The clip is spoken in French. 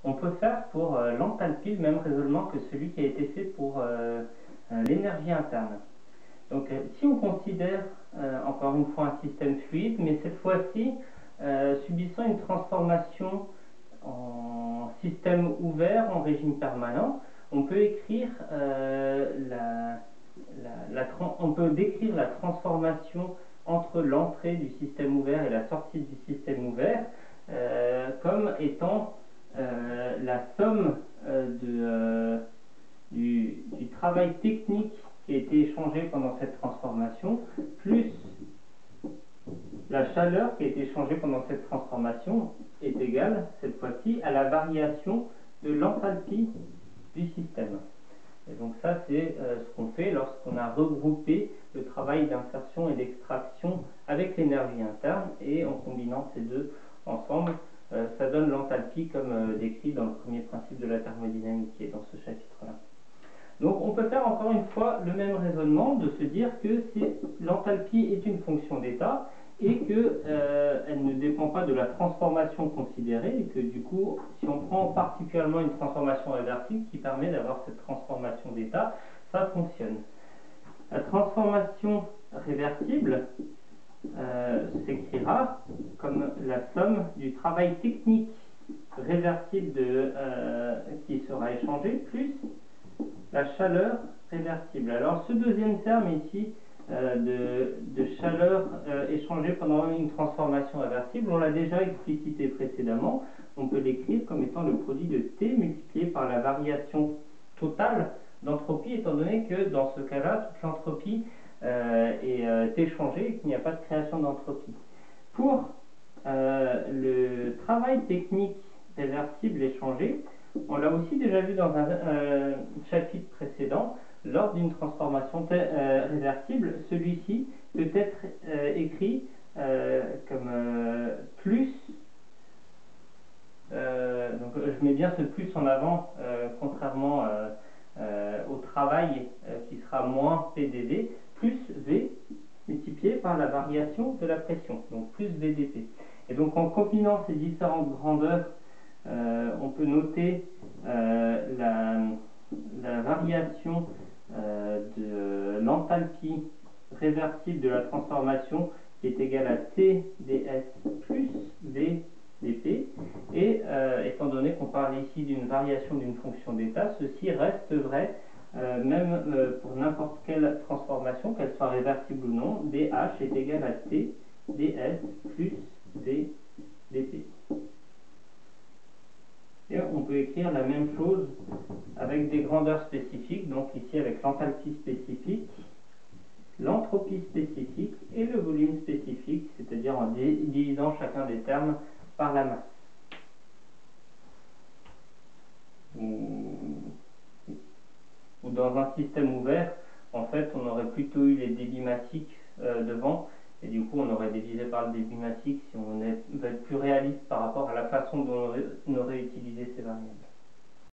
on peut faire pour l'enthalpie le même raisonnement que celui qui a été fait pour l'énergie interne. Donc si on considère encore une fois un système fluide, mais cette fois-ci subissant une transformation en système ouvert en régime permanent, on peut écrire on peut décrire la transformation entre l'entrée du système ouvert et la sortie du système ouvert comme étant la somme du travail technique qui a été échangé pendant cette transformation, plus la chaleur qui a été échangée pendant cette transformation est égale, cette fois-ci, à la variation de l'enthalpie du système. Et donc ça, c'est ce qu'on fait lorsqu'on a regroupé le travail d'insertion et d'extraction avec l'énergie interne, et en combinant ces deux ensemble, ça donne l'enthalpie comme décrit dans le premier principe de la thermodynamique qui est dans ce chapitre-là. Donc on peut faire encore une fois le même raisonnement de se dire que l'enthalpie est une fonction d'état et qu'elle ne dépend pas de la transformation considérée, et que du coup, si on prend particulièrement une transformation réversible qui permet d'avoir cette transformation d'état, ça fonctionne. La transformation réversible s'écrira comme la somme du travail technique réversible qui sera échangé, plus la chaleur réversible. Alors ce deuxième terme ici, de chaleur échangée pendant une transformation réversible, on l'a déjà explicité précédemment, on peut l'écrire comme étant le produit de T multiplié par la variation totale d'entropie, étant donné que dans ce cas-là, toute l'entropie est échangée et qu'il n'y a pas de création d'entropie. Pour le travail technique réversible échangé, on l'a aussi déjà vu dans un chapitre précédent, lors d'une transformation réversible, celui-ci peut être écrit comme plus, donc je mets bien ce plus en avant, contrairement au travail qui sera moins PdV, plus V multiplié par la variation de la pression, donc plus VdP. Et donc en combinant ces différentes grandeurs, on peut noter la variation de l'enthalpie réversible de la transformation qui est égale à T ds plus V dP. Et étant donné qu'on parle ici d'une variation d'une fonction d'état, ceci reste vrai même pour n'importe quelle transformation, qu'elle soit réversible ou non. dH est égal à T ds plus V dP. Et on peut écrire la même chose avec des grandeurs spécifiques, donc ici avec l'enthalpie spécifique, l'entropie spécifique et le volume spécifique, c'est-à-dire en divisant chacun des termes par la masse. Ou dans un système ouvert, en fait, on aurait plutôt eu les débits massiques devant, et du coup on aurait divisé par le débit massique si on veut être plus réaliste par rapport à la façon dont on aurait utilisé ces variables.